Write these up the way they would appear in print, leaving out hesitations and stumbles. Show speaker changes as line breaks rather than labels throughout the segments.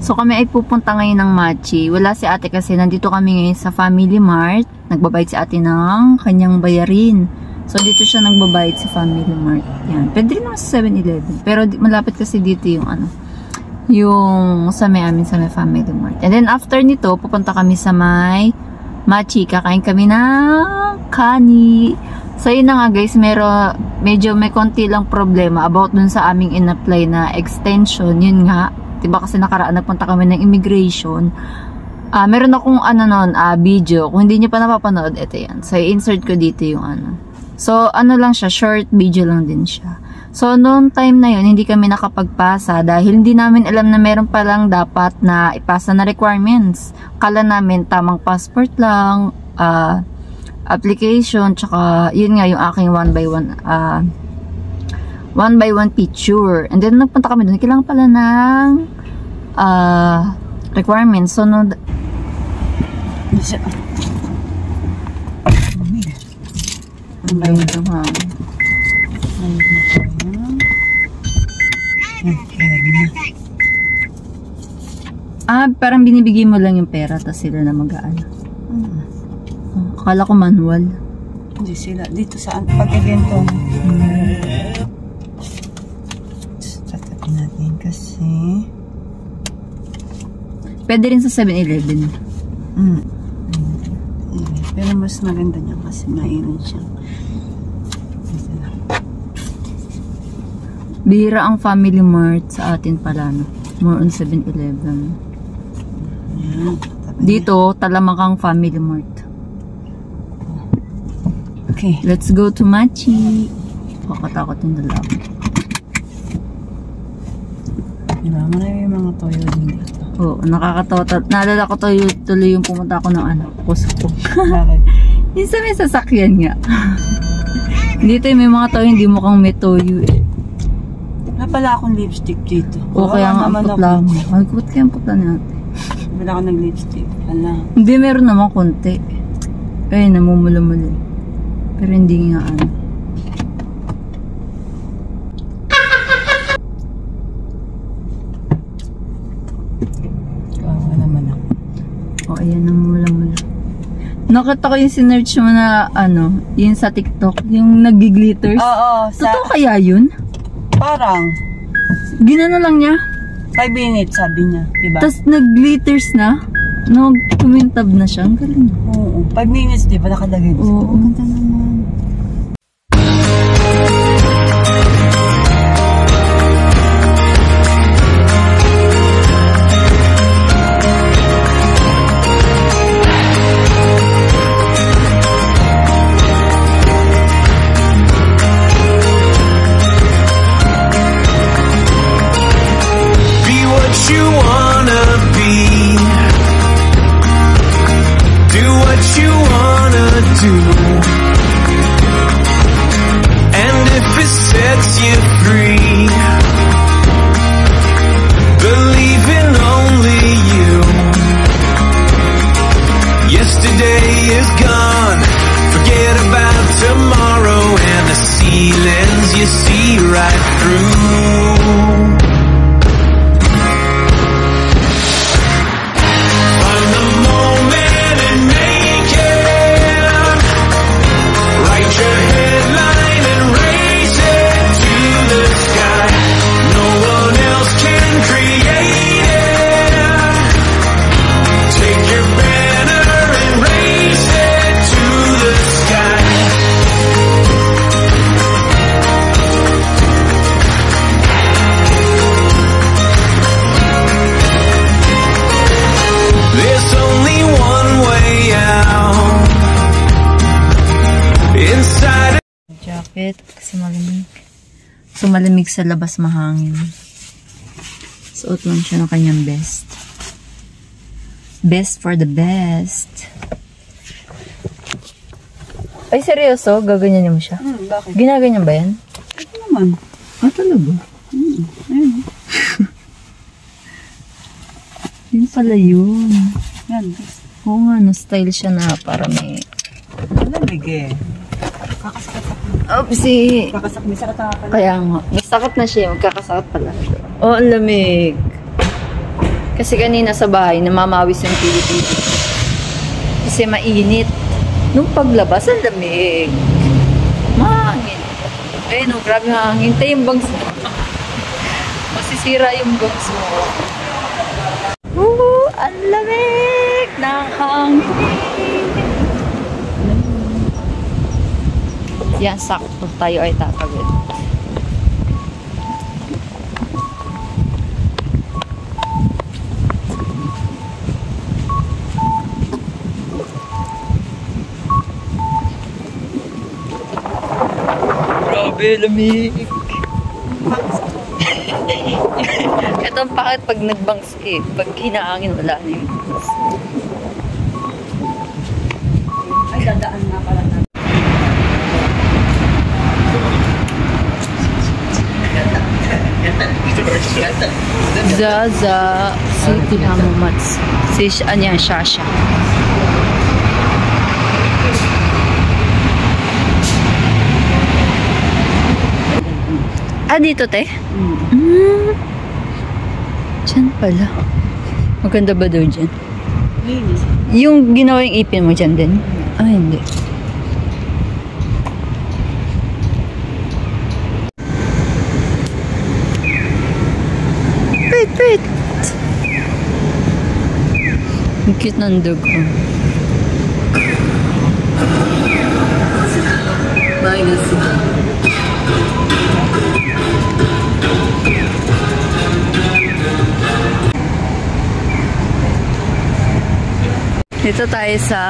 So kami ay pupunta ngayon ng Machi. Wala si ate kasi nandito kami ngayon sa Family Mart. Nagbabayad si ate ng kanyang bayarin. So dito siya nagbabayad sa Family Mart. Yan. Pwede rin naman sa 7-Eleven. Pero malapit kasi dito yung ano, yung sa may amin sa may Family Mart. And then after nito, pupunta kami sa may Machi. Kakain kami ng kani. So yun na nga guys, medyo may konti lang problema about dun sa aming in-apply na extension. Yun nga, diba kasi nakaraan nagpunta kami ng immigration. Meron akong video. Kung hindi nyo pa napapanood, ito yan. So i-insert ko dito yung ano. So ano lang siya, short video lang din siya. So noong time na yun, hindi kami nakapagpasa dahil hindi namin alam na meron palang dapat na ipasa na requirements. Kala namin tamang passport lang, application, tsaka yun nga yung aking 1 by 1 picture. And then nagpunta kami doon, kailangan pala ng requirements. So no, parang binibigay mo lang yung pera tapos sila na mag-aano. Akala ko manual.
Hindi sila. Dito sa pag-evento. Tatapin natin kasi.
Pwede rin sa 7-Eleven.
Pero mas maganda niya kasi mainit siya.
Bihira ang Family Mart sa atin pala, no? More on 7-Eleven. Dito, Talamakang Family Mart.
Okay.
Let's go to Machi. Pakatakot yung dalawa.
Diba? Marami yung mga toyo din dito.
Oo, nakakatawa. Naalala ko tuloy yung pumunta ako ng Costco.
Bakit?
Minsan may sasakyan nga. Dito may mga toyo, hindi mukhang may toyo eh.
Wala pala akong lipstick dito.
O kaya nga ang putla mo. Ay, ba't kaya ang putla natin?
Wala akong nag-lipstick. Wala.
Hindi, meron naman konti. Ay, namumula-mula. Pero hindi nga ano.
Kawawa naman ako.
O, ayan, namumula-mula. Nakita ko yung sinerch mo na yun sa TikTok, yung nag-glitters.
Oo.
Totoo kaya yun?
Parang.
Ginano lang niya?
5 minutes sabi niya. Diba?
Tapos nag-glitters na? Nag-kumintab na siya. Ang galing.
Oo. 5 minutes, diba? Nakalagay.
Oo.
Ang ganda naman.
Kasi malamig. So malamig sa labas, mahangin. Suot lang siya ng kanyang best. Best for the best. Ay, seryoso? Gaganyan mo siya?
Bakit?
Ginaganyan ba yan?
Ito naman.
Talaga?
Ayun.
Yun pala yun.
Yan.
Oo nga, style siya na para may...
Malamig eh.
Oopsie.
Kakasakit. May sakit pala.
Kaya nga. May sakit na siya. Magkakasakit pala. Oh, ang lamig. Kasi kanina sa bahay, namamawis yung pili-pili. Kasi mainit. Nung paglabas, ang lamig. Mahangin. Ayun, no, grabe hangin. Hintay yung bangs mo. Masisira yung bangs mo. Ang lamig ng hangin. Yan, sakto tayo ay tatagod. Grabe, lamig. Ito ang pakit pag nagbangs eh. Pag hinaangin, wala na yung bangs.
Ay, dadaan nga pala natin.
Zaza City Hamamats. Si Anya Shasha. Ah, dito, te? Diyan pala. Maganda ba daw dyan?
Linis.
Yung ginawa yung ipin mo dyan din? Ah, hindi. Wait. Ang cute ng dog ko. Minus. Dito tayo sa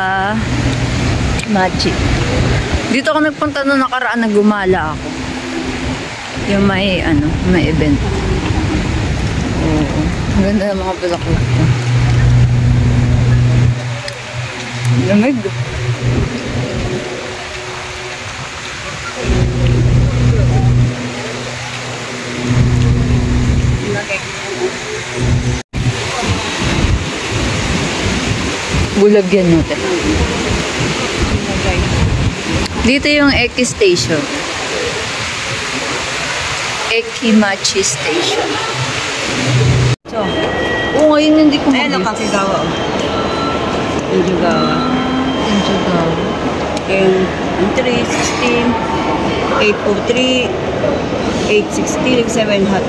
Machi. Dito ako nagpunta noong nakaraan, nagumala ako. Yung may event. Oo. Ang ganda ng mga bulaklak ko. Lamig. Bulag yan natin. Dito yung Eki Station. Ekimachi Station.
So,
Oo, ngayon hindi ko
ayan ang
mag-gets.
Kakigawa. Yung Jugawa.
Yung Jugawa.
And 316, 803, 860, 7 hot.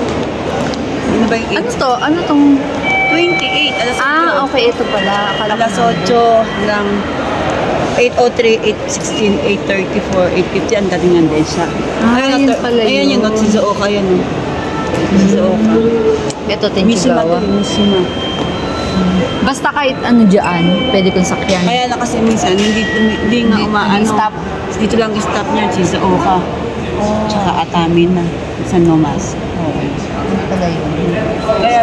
Ano ba yung 8?
Ano to? Ano tong...
28, alas 8.
Ah, okay. Ito pala. Akala
Alas
ko
8 hanggang 803, 816, 834, 850, ang datingan din siya.
Ah, yun pala yun.
Ayan yung not si Zooka yan. Si Zooka.
Ito,
Mishima
Tenchigawa.
to, Mishima.
Basta kahit ano dyan, pwede kong sakyan.
Kaya na kasi minsan, hindi nga umaano.
stop.
Dito lang stop niya, si Zooka. Tsaka Atamin na, San Nomas.
Oo. Ano pala yun?
Kaya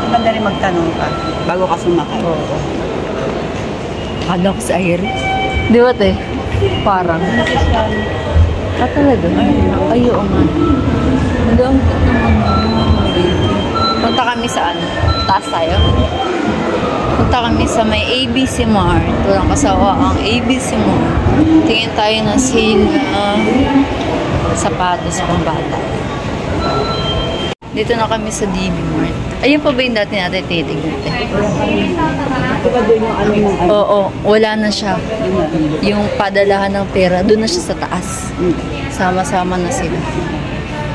maganda rin magtanong ka bago ka sumakay.
Oo. Kala ko sa Iris. Di ba, te? Parang. Ah, talaga? Ay, oo nga. Nandang punta kami sa ano? Taas tayo? Punta kami sa may ABC Mart. Walang kasawa ang ABC Mart. Tingin tayo ng sale na sapatos pang bata. Dito na kami sa DB Mart. Ayun pa ba yung dati natin titignan?
Diba doon yung ano yung ano?
Oo, wala na siya. Yung padalahan ng pera, doon na siya sa taas. Sama-sama na sila.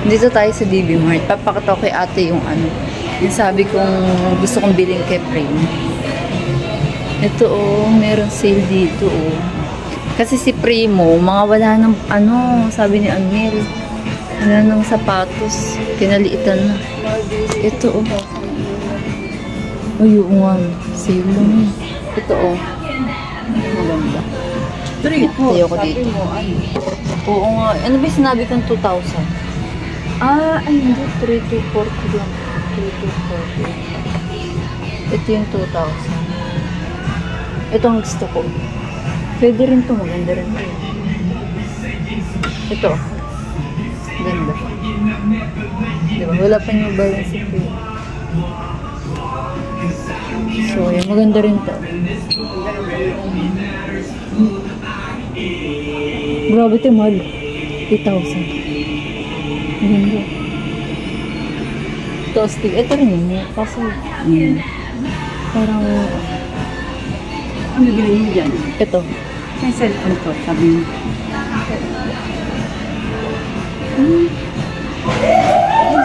Dito tayo sa DB Mart. Papakita ko kay ate yung ano. Yung sabi kong gusto kong bilhin kay Prime. Ito meron sale dito Kasi si Primo, mga wala ng ano, sabi ni Angel. Wala ng sapatos. Kinaliitan na. Ito Ay, oo nga. Sale lang yun. Ito maganda. Tayo ko dito. Oo nga. Ano ba sinabi kong 2,000? Ah, ay hindi. 3,240 lang. 3,240. Ito yung 2,000. Ito ang gusto ko. Pwede rin to. Maganda rin to. Ito. Ganda. Diba? Wala pa nyo balance ito. So, yan. Maganda rin to. Grabe ito, mahal. 8,000. Maganda. Toasting. Ito rin yun. Kaso, parang,
Ano bilhin mo dyan?
ito.
May cellphone ko, sabi mo.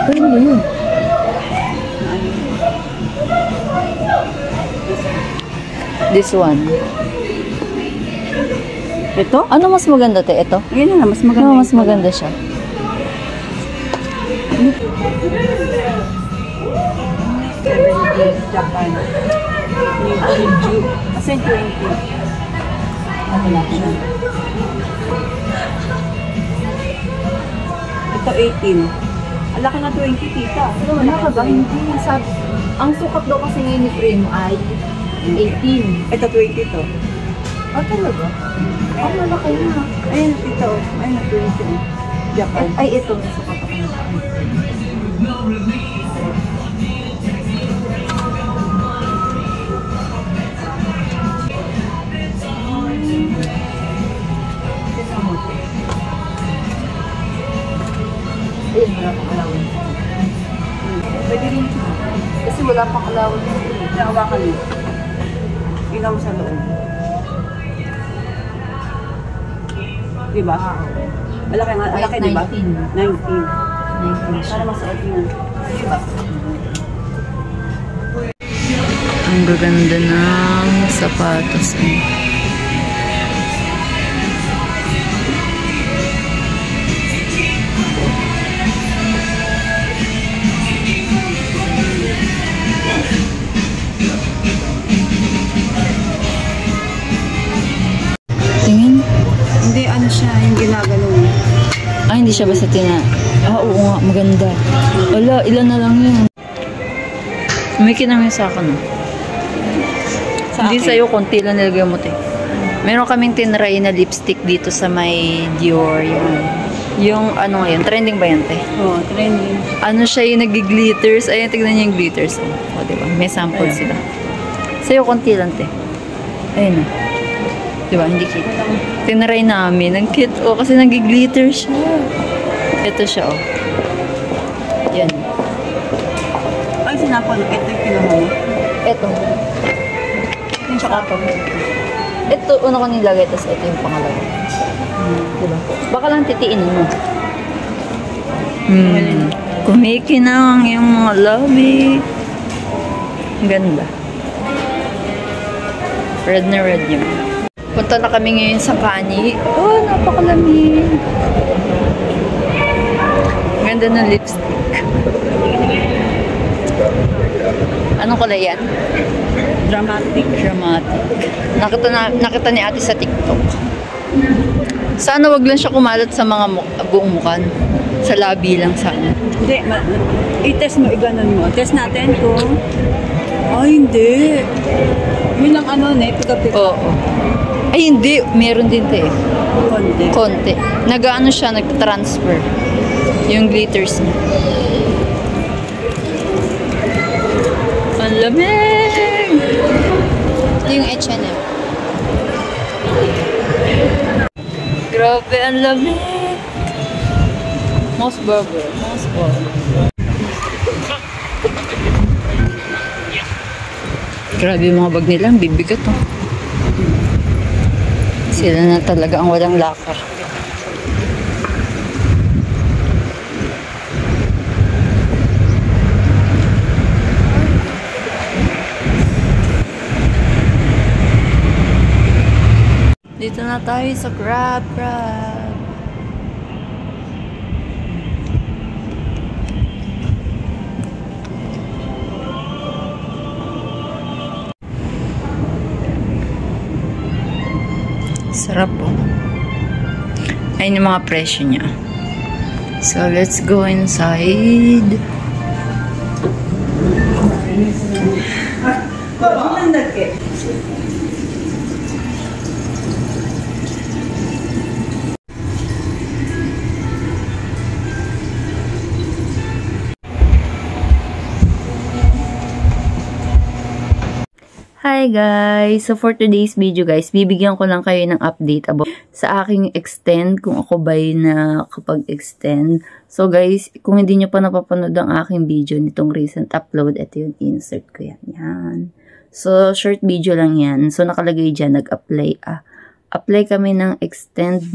Ano ba yun? This one.
Ito?
Ano mas maganda, te? Ito?
Yan na, mas maganda.
No, mas maganda siya.
Japan. Niju. Asan 20? Wala siya. Ito 18. Alaki na 20, tita.
Wala ka ba? Hindi. Ang sukat daw kasi ngayon ni Primo ay 18.
Ito 20 to.
Ah, talaga? Ang malaki na.
Ayun, ito. Ayun, 20. Japan.
Ay, ito. May sukat ako na. Ayun, wala pang allowance.
Pwede rin.
Kasi wala pang allowance.
Nakawakan mo. Ilaw mo sa loob. Diba? Malaki nga. Malaki, diba? 19.
19 siya.
Para masuot yun. Diba?
Ang gaganda ng sapatos. Tingin.
Hindi, ano siya, yung ginagano mo.
Ah, hindi siya basta oo nga, maganda. Wala, ilan na lang yun. May kinamay sa akin, no? Hindi sa'yo, konti lang nilagay mo, te. Meron kaming tinry na lipstick dito sa may Dior. Yung ano ngayon, trending ba yan, te?
Oo, trending.
Ano siya yung nag-glitters. Ayun, tignan niyo yung glitters. O, diba? May sample sila. Sa'yo, konti lang, te. Ayun, no? Diba? Hindi cute. Tinry namin. Ang cute, oh, kasi nag-glitter siya. Ito siya, oh. Yan.
Ay, sinapon. Ito yung kinuha mo.
Ito. Tsaka ito. Ito, una ko nilagay, tapos ito yung pangalawa. Diba? Baka lang titiin mo. Kumikinang yung mga labi. Ang ganda. Red na red yun. Punta na kami ngayon sa Kani. Oh, napakalamig. Ganda ng lipstick. Anong kulay yan?
Dramatic.
Dramatic. Nakita ni ate sa TikTok. Sana wag lang siya kumalat sa mga buong mukha. Sa labi lang sana.
Hindi, i-test mo, i-ganon mo. Test natin kung... Ay, hindi. Yun lang ano, pika-pika.
Oo. Ay, hindi. Meron din te.
Konti.
Konti. Nag-ano siya, nag-transfer. Yung glitters niya. Ang lamig! Ito yung H&M. Grabe, ang lamig! Moss Burger. Moss Burger. Grabe yung mga bag nila. Ang bibigat, oh. Sila na talaga ang walang lakar. Dito na tayo sa Crab. Sarap po. Ayun yung mga presyo niya. So, let's go inside. Hi guys! So for today's video guys, bibigyan ko lang kayo ng update about sa aking extend, kung ako ba'y nakapag-extend. So guys, kung hindi nyo pa napapanood ang aking video nitong recent upload, ito yung insert ko yan. Yan. So short video lang yan. So nakalagay dyan, nag-apply. Apply kami ng extend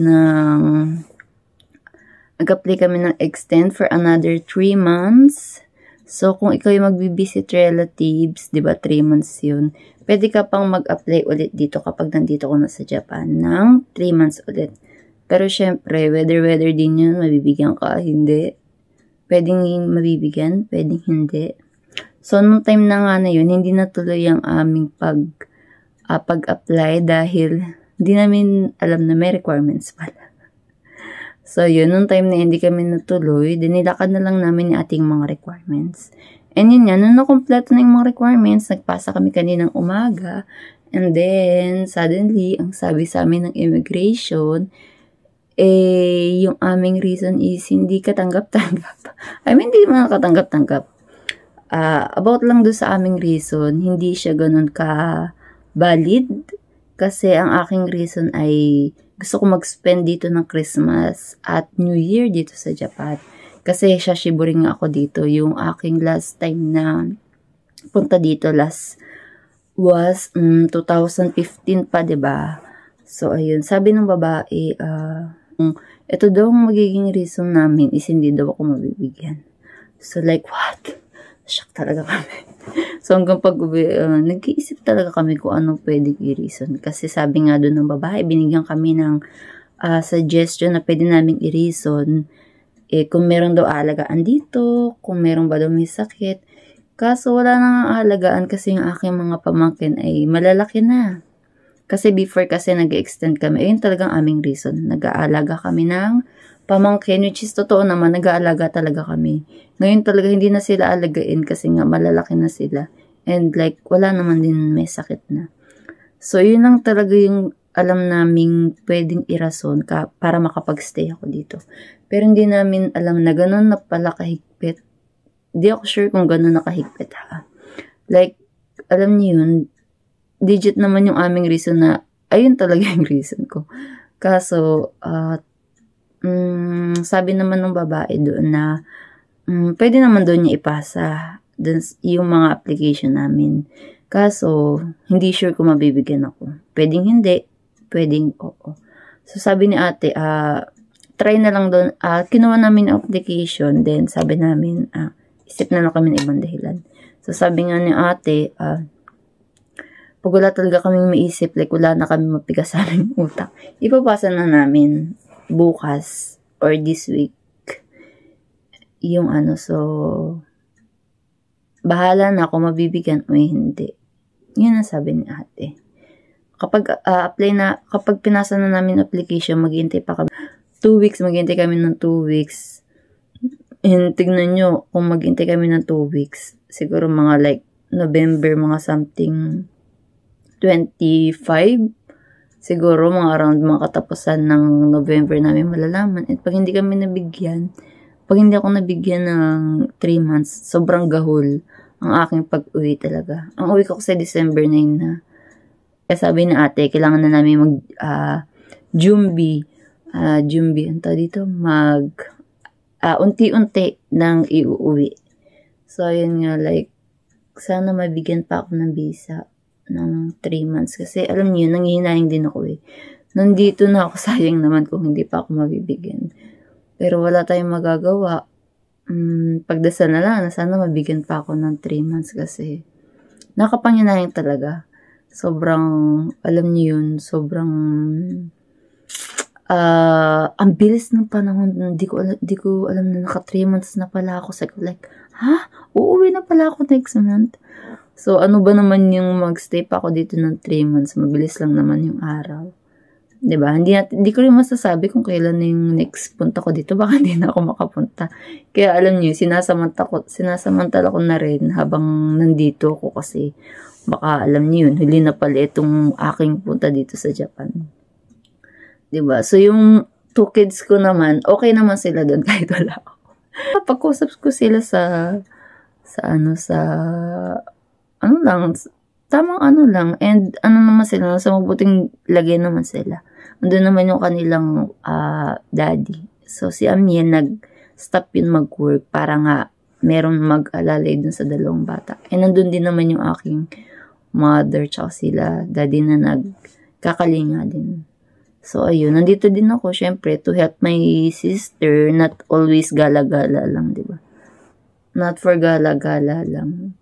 for another 3 months. So, kung ikaw yung magbibisit relatives, di ba 3 months yun, pwede ka pang mag-apply ulit dito kapag nandito ko na sa Japan ng 3 months ulit. Pero syempre, weather din yun, mabibigyan ka, hindi. Pwedeng mabibigyan, pwedeng hindi. So, nung time na nga na yun, hindi natuloy ang aming pag-apply dahil hindi namin alam na may requirements pala. So, yun, nung time na hindi kami natuloy, dinilakad na lang namin yung ating mga requirements. And yun yan, nung nakompleto na yung mga requirements, nagpasa kami kaninang umaga. And then, suddenly, ang sabi sa amin ng immigration, yung aming reason is hindi katanggap-tanggap. I mean, hindi naman katanggap-tanggap. About lang doon sa aming reason, hindi siya ganun ka-valid. Kasi ang aking reason ay gusto ko mag-spend dito ng Christmas at New Year dito sa Japan. Kasi Shashiburi nga ako dito. Yung aking last time na punta dito was 2015 pa, diba? So, ayun. Sabi ng babae, ito daw ang magiging reason namin is hindi daw ako mabibigyan. So, like, what? Shock talaga kami. So, hanggang pag-uwi, nag-iisip talaga kami kung anong pwedeng i-reason. Kasi sabi nga doon ng babae, binigyan kami ng suggestion na pwede namin i-reason. Kung meron daw aalagaan dito, kung meron ba daw may sakit. Kaso wala nang aalagaan kasi yung aking mga pamangkin ay malalaki na. Kasi before kasi nag-extend kami, ayun talagang aming reason. Nag-aalaga kami ng pamangkin, which is totoo naman, nag-aalaga talaga kami. Ngayon talaga hindi na sila alagain kasi nga malalaki na sila. And like, wala naman din may sakit na. So, yun lang talaga yung alam naming pwedeng irason para makapag-stay ako dito. Pero hindi namin alam na ganun na pala kahigpit. Hindi ako sure kung ganun na kahigpit ha. Like, alam niyo yun, legit naman yung aming reason na, ayun talaga yung reason ko. Kaso, sabi naman ng babae doon na pwede naman doon niya ipasa dun, yung mga application namin. Kaso, hindi sure kung mabibigyan ako. Pwedeng hindi, pwedeng oo. So, sabi ni ate, try na lang doon. Kinuha namin yung application, then sabi namin, isip na lang kami ng ibang dahilan. So, sabi nga ni ate, pag wala talaga kaming maisip, like wala na kami mapigas sa aming utak, ipapasa na namin bukas or this week yung so bahala na ako mabibigyan o hindi. Yun ang sabi ni ate. Kapag kapag pinasa na namin application, maghihintay pa kami 2 weeks, maghihintay kami ng 2 weeks. And tignan nyo, kung maghihintay kami ng 2 weeks, siguro mga like November, mga something 25, siguro mga around mga katapusan ng November namin malalaman. At pag hindi kami nabigyan, pag hindi ako nabigyan ng 3 months, sobrang gahol ang aking pag-uwi talaga. Ang uwi ko kasi December 9 na. Kaya sabi na ate, kailangan na namin mag-jumbi, ito dito, unti-unti nang iuwi. So, yun nga, like, sana mabigyan pa ako ng visa ng 3 months. Kasi, alam niyo, nanghihinaing din ako eh. Nandito na ako, sayang naman kung hindi pa ako mabibigyan. Pero wala tayong magagawa. Pagdasal na lang, na sana mabigyan pa ako ng 3 months kasi nakapanginayang talaga. Sobrang, alam niyo yun, sobrang, ang bilis ng panahon. Di ko alam na naka 3 months na pala ako. So, like, uuwi na pala ako next month. So, ano ba naman yung magstay pa ako dito ng 3 months? Mabilis lang naman yung araw. Diba? Hindi ko rin masasabi kung kailan na yung next punta ko dito. Baka hindi na ako makapunta. Kaya alam niyo, sinasamantala ko na rin habang nandito ako kasi baka alam niyo yun, huli na pala itong aking punta dito sa Japan. Diba? So, yung 2 kids ko naman, okay naman sila doon kahit wala ako. Pag-usap ko sila sa tamang ano lang. And ano naman sila, sa mabuting lagay naman sila. Andun naman yung kanilang daddy. So si Amien nag-stop yun mag-work para nga meron mag-alalay dun sa dalawang bata. And nandun din naman yung aking mother tsaka sila daddy na nagkakalinga din. So ayun, nandito din ako syempre to help my sister, not always gala-gala lang, di ba? Not for gala-gala lang.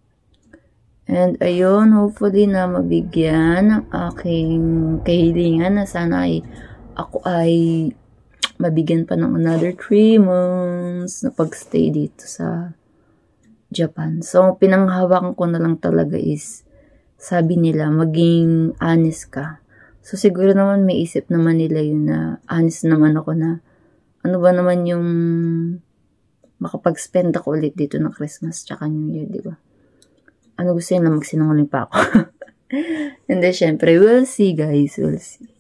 And ayun, hopefully na mabigyan ng aking kahilingan na sana ay ako ay mabigyan pa ng another 3 months na pagstay dito sa Japan. So, pinanghawakan ko na lang talaga is, sabi nila, maging honest ka. So, siguro naman may isip naman nila yun na honest naman ako na ano ba naman yung makapag-spend ako ulit dito ng Christmas tsaka New Year, di ba? Ano gusto nila, magsinungaling pa ako. And then, syempre, we'll see guys, we'll see.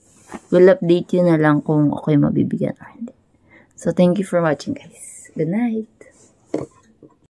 We'll update you na lang kung ako'y mabibigyan or hindi. So, thank you for watching guys. Good night!